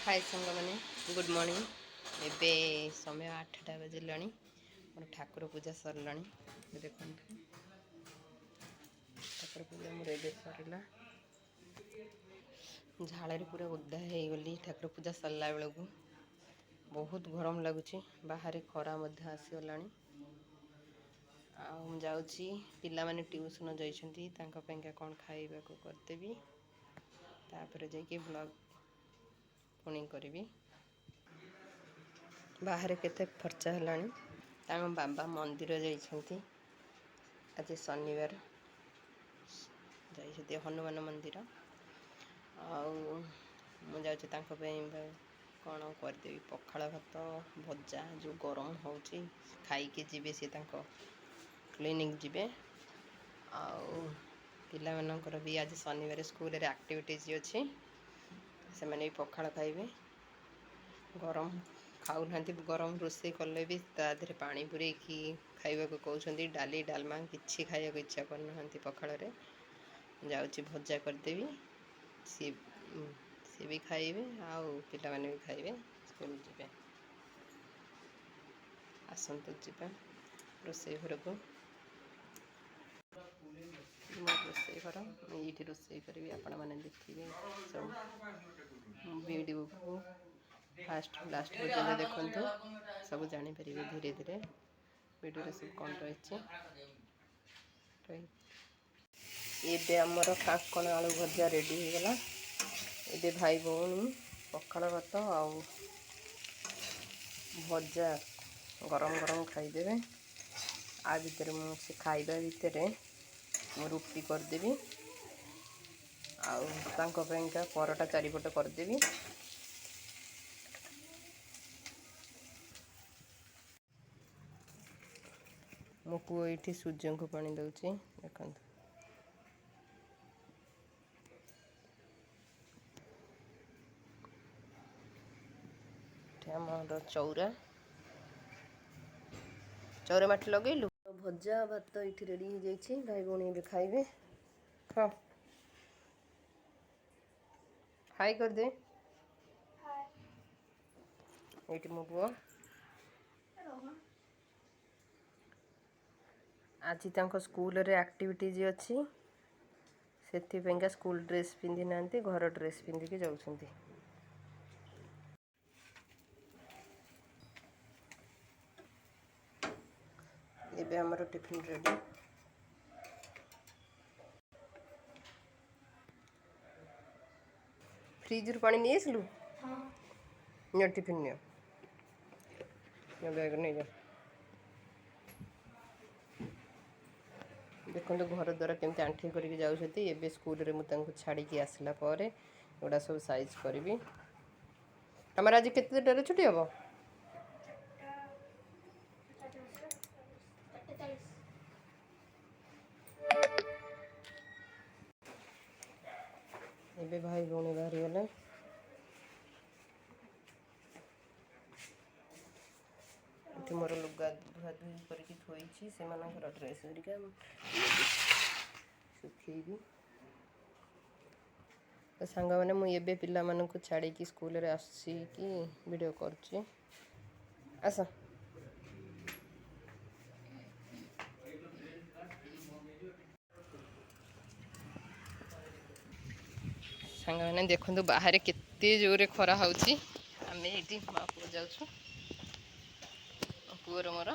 हाय सांग मैंने good morning. एबे समय 8टा बजला मोर ठाकुर पूजा सरला। देख ठाकुर पूजा मोर ए सरला झाड़ पूरा ओदा हो गली। ठाकुर पूजा सरला बेलू बहुत गरम लगुच। बाहर खरा आसीगला। जाऊँगी पिला माने ट्यूशन जाइछंती कौन खाइबा को करदेवी तापर जाके ब्लॉग पुणी करी। बाहर केते खर्चा है। बाबा मंदिर जाइछंती। आज शनिवार जाइछंती हनुमान मंदिर। मुझे कौन करदेवी पखाड़ भात भजा जो गरम हो खाइके जीवे सी क्लिनिक जीवे। पिला मानकर भी आज शनिवार स्कूल रे एक्टिविटीज अच्छी से मैंने पखाड़ खाइबे। गरम खाऊ ना गरम रोषे कले भी तादे पानी पूरे खाइबा को कहते। डाली डालमा किसी खाया को इच्छा करना पखाड़ रे। जाऊँगी भजा करदेवी सी भी खाइबे पिला माने भी खाइबे स्कूल जीवे। आसतु जीवा रोषे घर को रोषे घर ये रोषे करी आपण मैंने देखिए सब वीडियो को फास्ट लास्ट पर्यटन देखते सब जापर धीरे धीरे वीडियो सब कौन रही। ये आमर कांकण आलू भजा रेडी हो गला। ये भाई भौणी पखाड़ भात भजा गरम गरम खाईदे। आ भितर मुझे खाइबा भितर रुटी करदेवी आउका परोटा चारिपट करदेवी। मो पु ये सूर्य को पानी दौची देख। चौरा चौरा माटी लगेलु भजा भात ये रेडी हो जाइए। भाई भौणी भी खाइबे। हाँ हाई कर दे। ये मो पुआ आज स्कूल रे एक्टिविटीज अच्छी से स्कूल ड्रेस पिंधि ना घर ड्रेस पिंधिकी जाउछंती। एबे हमर टिफिन रेडी। फ्रिज रु पानी नहीं आसलु नियो टिफिन नियो बैग नहीं जा। देखो घर द्वारा केमती आंठी करके जाऊँगी। एबे स्कूल रे मुझे छाड़ी आसला एगुड़ा सब साइज करी। तमर आज केते छुट्टी हम एबे भाई भौणी बाहरी गले। ये मोर लुगा धुआ धुई करके थोड़ी से ड्रेस हरिका सुखेबी। तो सांग मैंने मुझे पिला मानक छाड़ी स्कूल रे आसिकी वीडियो करुच्ची। आस सांग मैंने देखो बाहर केते जोरे खरा होची। आम ये माँ पुआ जाऊँ पुअर मोर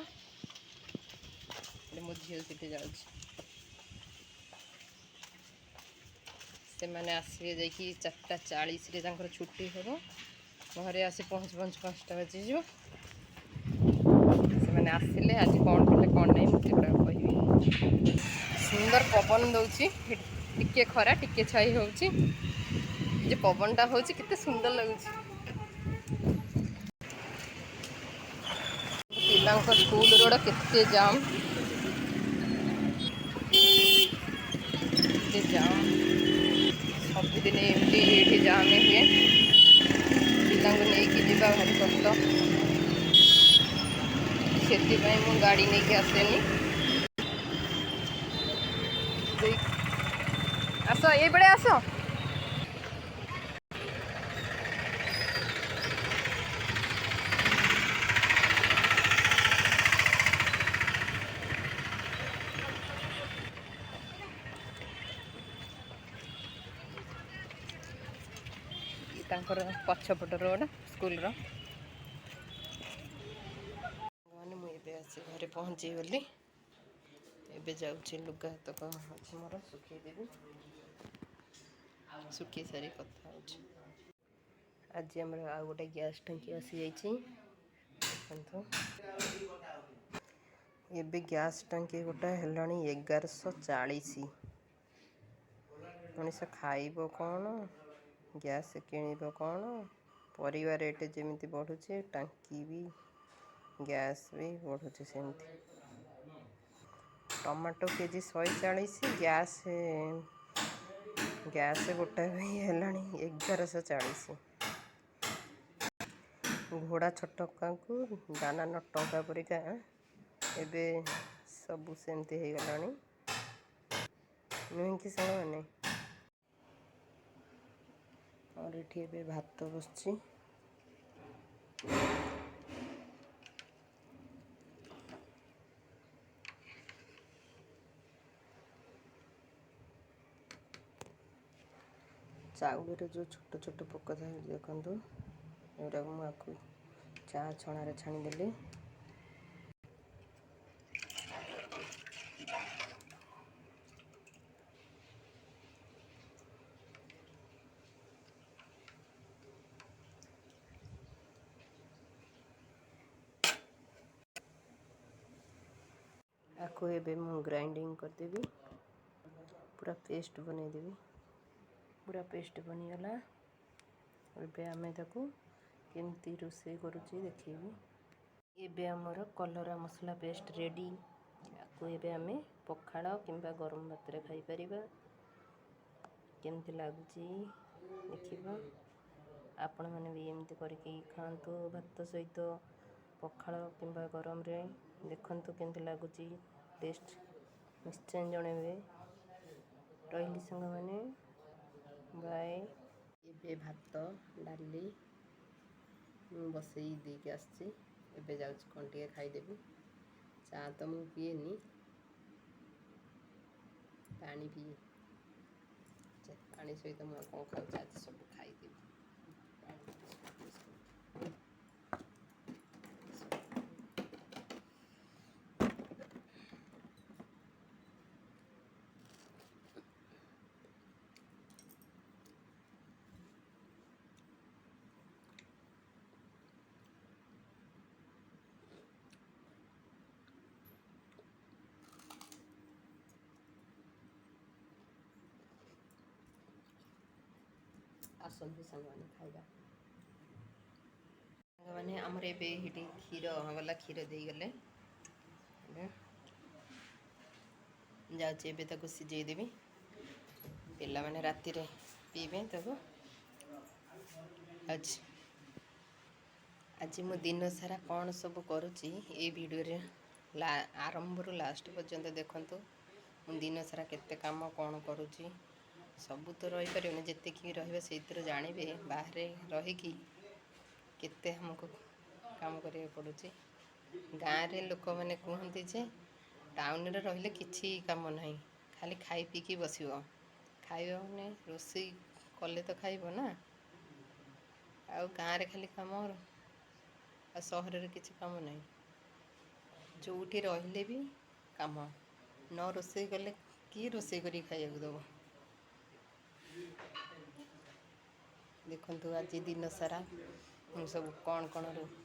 मो झील सीटी जाऊँ से मैंने आसवे जा 4:40 छुट्टी हम घरे आसी पहुँच 5टा बजीज से आसिले आज कौन कले कौन नहीं मुझे कह सुंदर पवन दौची टिके खरा टिके छाई होची जे पवनटा होची कितने सुंदर लगुच। पिला स्कूल रोड केते जाम जाम सबुदिन एमती जाम हुए। पिला नहीं जावा भारी कष्ट से मु गाड़ी नहीं के आसेनी। आस ये बड़े आस पछपट रोड स्कूल मैंने मुझे आसी घरे पहुँची गली एबे जाऊँ लुगा तक अच्छी मोर सुखीदेवी सुखी सारी कथा आज आम आउ गोटे गैस टंकी आसी देखो एबे गैस टंकी गोटा है 1140 मनीष खाइब कौन गैस किणव कौन परिवार रेट जमी बढ़ुचे टांकी भी गैस भी बढ़ुचे सेमती टमाटो केजी 140 गैस गैस गोटा भी है 1140 घोड़ा छटका को दाना 9 टंका परिका एबे सबू सेमती हो गला नुह कि साल मैंने और ये भात बस चाउल जो छोट छोट पोक था देखु एटा मुझे चा छणारे छाणीदेली आपको एबे मु ग्राइंडिंग करदेवी पूरा पेस्ट बनईदेवी पूरा पेस्ट बनीगला एबे आमे ताकू केमती रोषे करुची देखिए एबे हमर कलरा मसला पेस्ट रेडी आपको एबे आमे पखाड़ किंबा गरम भात रे खाई परिबा केमती लागुची देखिबा आपण माने भी एमती करके खांतु भात सहित पखाड़ किंबा गरम रे देखंतु केमती लागुची टेस्ट निश्चय जणेबे रही संग मैंने बाय एबे भात डाली बसई देके आसची एबे जाउछ कोन टिके खाइदेबी चा तो मु पिएनी पानी पिए पानी सहित मु कौन खाऊँ आज सब खाइदेबी आसंतु संग मैंने खाइबा मैंने आमर एबे हिटी क्षीर गला क्षीर दे गले जाऊँ एबे ताको सिझे देवी पिला मैंने राति रे पीबे ताको आज आज मो दिन सारा कौन सब करुच्ची ये वीडियो रे आरंभ रु लास्ट पर्यंत देखंतु मु दिन सारा केते काम कौन करुच्ची सबू तो रही पारे जितकी रही से जानवे बाहर रहीकि केते हमको काम करिया पड़ुची गाँव रे लोक मैंने कहते जे टाउन रे रहिले किछि काम नहीं खाली खाई पी की बसिबो खाइबा माने रोषई कले तो खाइबो ना आ गाँव रे खाली काम आ सहर रे किछि काम नहीं जोठी रहिले भी काम न रोषई कले कि रोषई करी खाइया दब देखु आज दिन सारा मु सब कौन कौन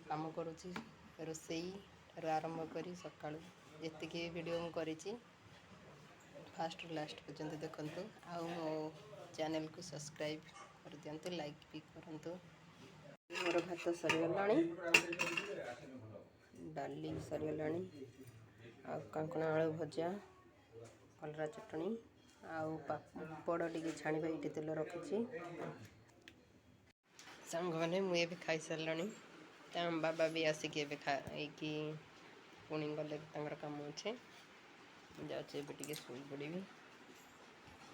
काम करुच्ची रोषई आरंभ करी सका जी वीडियो मुझे फास्ट रु लास्ट पर्यंत देखु आउ मो चैनल को सब्सक्राइब कर दिंतु लाइक भी करूँ मोर भात सरीगला डाली सरीगला आ कांकण आलू भजा कलरा चटनी आउ पापड़ टे छाणीबा ये तेल रखी सांग मैंने मुझे भी खाई सारे बाबा भी आसिक खाई पुणी गले कम अच्छे जाऊे टे शोई पड़ी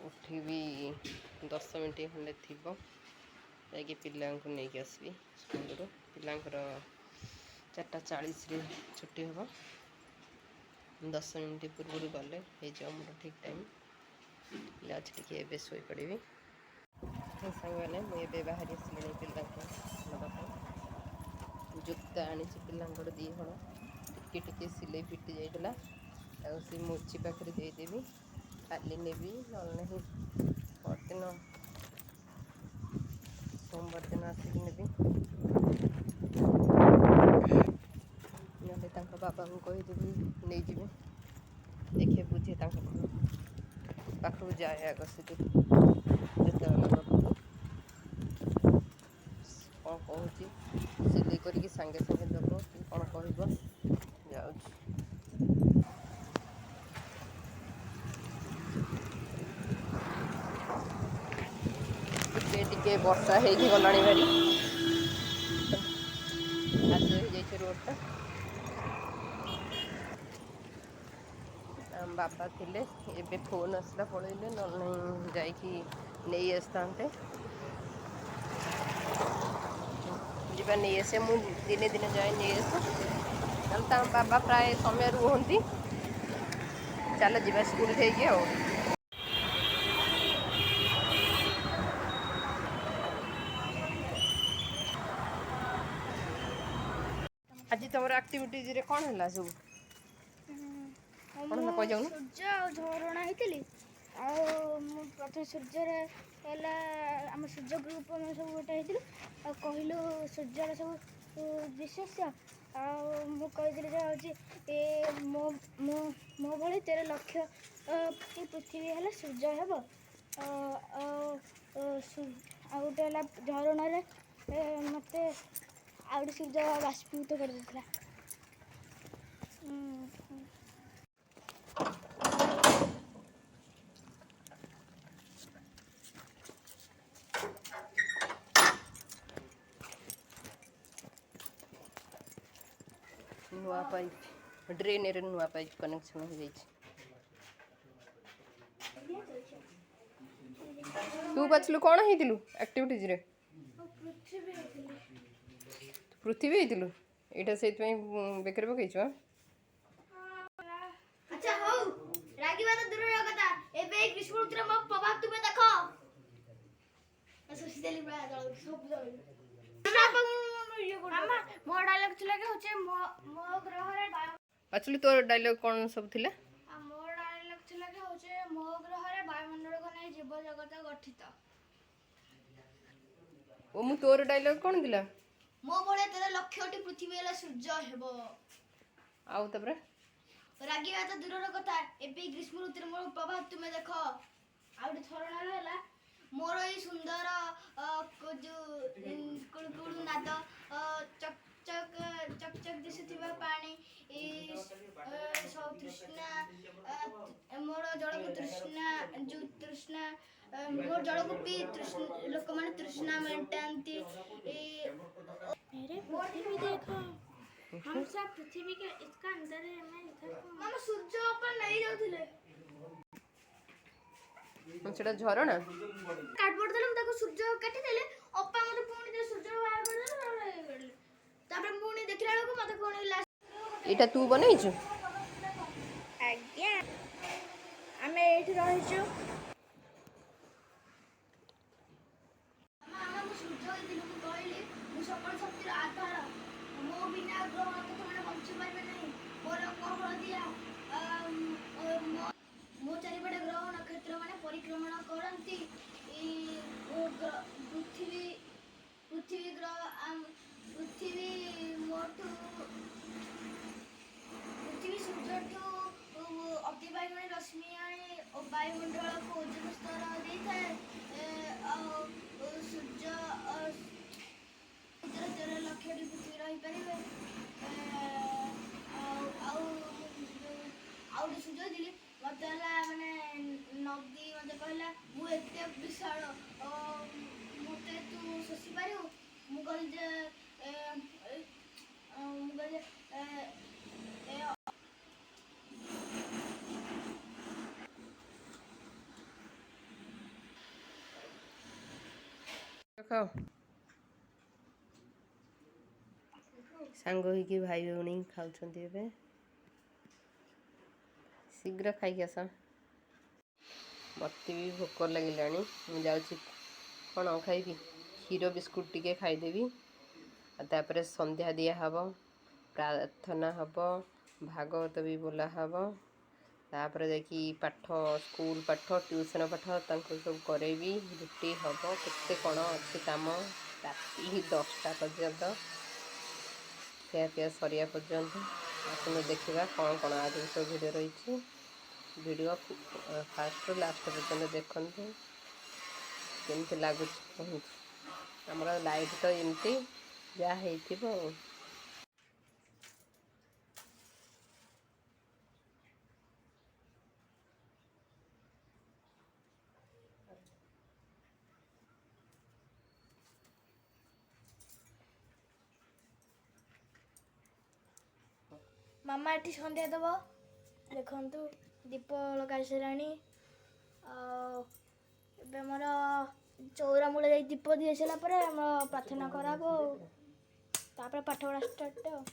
उठी 10 मिनट खंडे थी जाकि पिला नहीं आसबि स्कूल पिलांकर 4:40 छुट्टी हम 10 मिनट पूर्व गले मोर ठीक टाइम जाऊे टे शोई पड़ी ସାଙ୍ଗମାନେ ମୁଁ ଏବେ ବାହାରି ଆସିଲିଣି ପିଲାଙ୍କୁ ନେବା ପାଇଁ। ଜୋତା ଆଣିଛି ପିଲାଙ୍କର 2 ହଳ। ଟିକେ ସିଲେଇ ଫିଟି ଯାଇଥିଲା, ଆଉ ସେ ମୋଚି ପାଖରେ ଦେଇଦେବି। କାଲି ନେବି, ନହେଲେ ନାହିଁ ପରଦିନ सोमवार दिन आसिक नेबी, ना बाबा को कहीदेवी नहीं जी। देखे बुझे पाखक जाए आग से जूता पाखक कौन कहूँ सिले करके सागे सागे दब कि कौन कह जाऊँ। टे वर्षा हो गला भारी आज हो जाए रोडटा। बाबा थिले एबे फोन आसला पलैले ना जाइकी नहीं आसता जीवा नहीं आसे मु दिने दिने जाए नहीं आसे ना बाबा प्राय समय रुहती। चल जीवा स्कूल थे आओ आज तुम एक्टिविटीज रे कौन है सब कौन कह जाऊँ सूर्य और झरणा होती प्रथम सूर्य आम सूर्य ग्रुप सब गोटे कहलु सूर्यर सब विशेष मुझे मो भाई 13 लक्ष कि पृथ्वी है सूर्य हे गोटे झरण मत आउट सूर्य बाष्पीभूत कर देता। नुआ पाइप ड्रेन रे नुआ पाइप कनेक्शन हो जाए। तू पचलु कौन हेतिलु एक्टिविटीज रे पृथ्वी हेतिलु एटा सेत में बेकर पकैछु। अच्छा हो रागी बात दूर कथा एबे ग्रीष्म ऋतुर म प्रभाव तुमे देखो सोसी देली बा जळ सब जळ मामा मो डायलॉग थिला के होचे मो ग्रह रे एक्चुअली तोर डायलॉग कौन सब थिला मो डायलॉग थिला के होचे मो ग्रह रे वायुमंडल को नै जीव जगत गठित। ओ मु तोर डायलॉग कौन थिला मो बळे 13 लक्षटी पृथ्वी हेला सूर्य हेबो आउ तबरे रागी बात दूर कथा एबे ग्रीष्म ऋतुर मो प्रभाव तुमे देखो आउट थरणा हैला मोर ई सुंदर जो कुळकुळ नाद चक चक चक चक दिसुथिबा पानी ई सब तृष्णा मोर जल को तृष्णा जो तृष्णा मोर जल को पी तृष्णा लोक माने तृष्णा मेंटांती मेरे पृथ्वी देखो हम सब पृथ्वी के इसका अंदर है मैं इधर मामा सूर्य ऊपर नहीं जाउथिले सेटा झरणा कार्डबोर्ड देले ताको सूर्य काटी देले अप्पा मते पुणी दे सूर्य बाहर कर देले तापर पुणी देखिला लोक मते पुणी लास्ट एटा तू बनैछु आज्ञा हमें एठी रहिछु मामा मु सूर्य दिलु को कहली मु सकल शक्तिर आधार मो बिना ग्रह नक्षत्र माने बंची पाइबे नहीं मोर कह दिया मो चारिपटे ग्रह नक्षत्र माने परिक्रमण करंती पृथ्वी पृथ्वी ग्रह पृथ्वी मोटू पृथ्वी सूर्य टू अतिबाइगणी रश्मि आनी वायुमंडल को ओजोन स्तर देता है सूर्य 13 लक्ष पृथ्वी रही पारे आउ सूर्य दिली मत माने नदी मत कहला मु एते विशाल मते तू सोसी पारू मु कहली जे मु कहली खाओ सांग होइकी भाई भौणी खाउछन्ती एबे शीघ्र खाई आस मत भी भोक लगे मुझे କ'ଣ ଖାଇବି? କ୍ଷୀର ବିସ୍କୁଟ୍ ଟିକେ ଖାଇଦେବି। ଆଉ ତାପରେ ସନ୍ଧ୍ୟା ଦିଆହେବ, ପ୍ରାର୍ଥନା ହେବ, ଭାଗବତ ବି ବୋଲା ହେବ। ତାପରେ ଯାଇକି ପାଠ, ସ୍କୁଲ ପାଠ, ଟ୍ୟୁସନ୍ ପାଠ ତାଙ୍କୁ ସବୁ କରେଇବି। ରୁଟି ହେବ, କେତେ କ'ଣ ଅଛି କାମ। ରାତି 10ଟା ପର୍ଯ୍ୟନ୍ତ, ଖିଆପିଆ ସରିବା ପର୍ଯ୍ୟନ୍ତ। ଆସନ୍ତୁ ଦେଖିବା କ'ଣ କ'ଣ ଆଗରୁ ସବୁ ଭିଡ଼ିଓ ରହିଛି। ଭିଡ଼ିଓ ଫାଷ୍ଟରୁ ଲାଷ୍ଟ ପର୍ଯ୍ୟନ୍ତ ଦେଖନ୍ତୁ, କେମିତି ଲାଗୁଛି କୁହନ୍ତୁ। ଆମର ଲାଇଟ୍ ତ ଏମିତି ଯାହା ହେଇଥିବ ଆଉ। ମାମା ଏଠି ସନ୍ଧ୍ୟା ଦେବ, ଦେଖନ୍ତୁ ଦୀପ ଲଗାଇ ସାରିଲାଣି। ଆଉ ଏବେ ଆମର ଚଉରା ମୂଳେ ଯାଇ ଦୀପ ଦିଆ ସାରିଲା ପରେ ଆମର ପ୍ରାର୍ଥନା କରାହବ, ତାପରେ ପାଠ ପଢ଼ା ଷ୍ଟାର୍ଟ ଆଉ।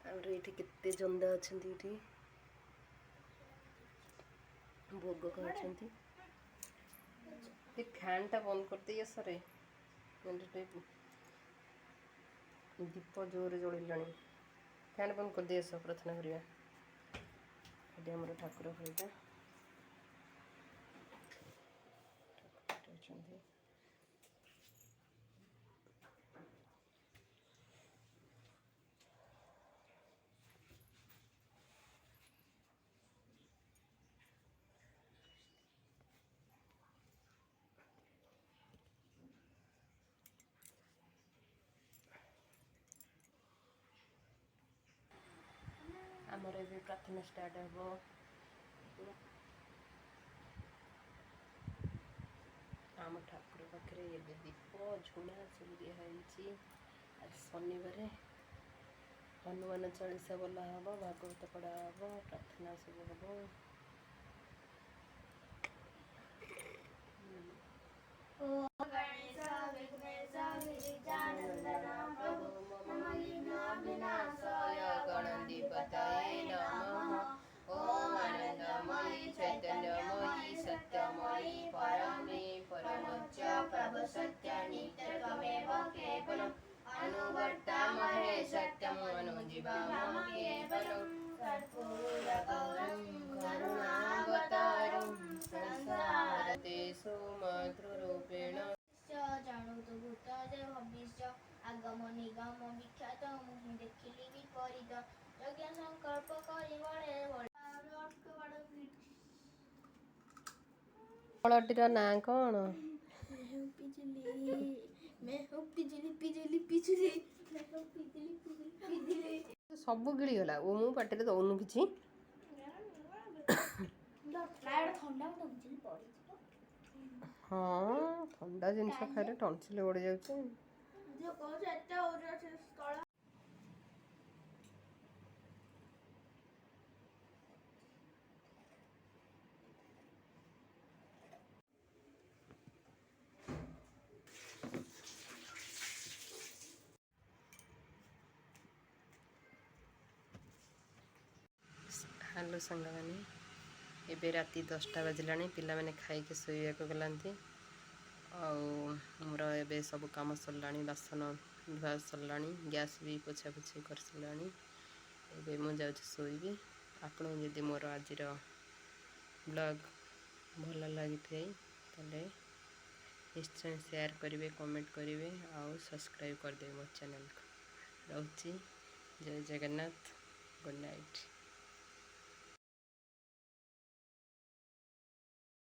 ଆମର ଏଇଠି କେତେ ଜନ୍ଦା ଅଛନ୍ତି, ଏଇଠି ଭୋଗ ଖାଉଛନ୍ତି। ଏ ଫ୍ୟାନ୍ଟା ବନ୍ଦ କରିଦେଇ ସରେ, ଦୀପ ଜୋରରେ ଜଳିଲାଣି। ଫ୍ୟାନ୍ ବନ୍ଦ କରିଦେଇ ଆସ, ପ୍ରାର୍ଥନା କରିବା। ଏଠି ଆମର ଠାକୁର ଘରଟା ଅଛନ୍ତି। ଆମର ଏବେ ପ୍ରାର୍ଥନା ଷ୍ଟାର୍ଟ ହେବ। ଆମ ଠାକୁର ପାଖରେ ଏବେ ଦୀପ ଝୁଣା ସବୁ ଦିଆହେଇଛି। ଆଜି ଶନିବାର, ହନୁମାନ ଚାଳିଶା ବୋଲା ହେବ, ଭାଗବତ ପଢ଼ା ହେବ, ପ୍ରାର୍ଥନା ସବୁ ହେବ। गणाधिपतये नमः। ओम आनंदमयी चैतन्यमयी सत्यमयी परमे परमच्च प्रभु सत्य नित्यत्वमेव केवलम् अनुवर्तामहे सत्यम् अनुजीवामः केवलम् कर्पूरगौरं करुणावतारं संसारतेषु मातृरूपेण ଜାଣୁତୁ ଭୂତ ଯେ ଭବିଷ୍ୟ ଆଗମ ନିଗମ ବିଖ୍ୟାତ ମୁହିଁ ଦେଖିଲି ବିପରୀତ ଯଜ୍ଞ ସଂକଳ୍ପ କରି ବଳେ ଫଳଟିର ନାଁ କ'ଣ? ସବୁ ଗିଳିଗଲା। ଓ ମୁଁ ପାଟିରେ ଦଉନୁ କିଛି। ହଁ, ଥଣ୍ଡା ଜିନିଷ ଖାଇଲେ ଟନସିଲ୍ ବଢ଼ି ଯାଉଛି। ହ୍ୟାଲୋ ସାଙ୍ଗମାନେ, ଏବେ ରାତି 10ଟା ବାଜିଲାଣି। ପିଲାମାନେ ଖାଇକି ଶୋଇବାକୁ ଗଲାନ୍ତି। ଆଉ ମୋର ଏବେ ସବୁ କାମ ସରିଲାଣି, ବାସନ ଧୁଆ ସରିଲାଣି, ଗ୍ୟାସ୍ ବି ପୋଛାପୋଛି କରିସାରିଲାଣି। ଏବେ ମୁଁ ଯାଉଛି ଶୋଇବି। ଆପଣଙ୍କୁ ଯଦି ମୋର ଆଜିର ବ୍ଲଗ୍ ଭଲ ଲାଗିଥାଏ ତାହେଲେ ନିଶ୍ଚୟ ସେୟାର କରିବେ, କମେଣ୍ଟ କରିବେ ଆଉ ସବସ୍କ୍ରାଇବ୍ କରିଦେବେ ମୋ ଚ୍ୟାନେଲକୁ। ରହୁଛି। जय जगन्नाथ, गुड नाइट।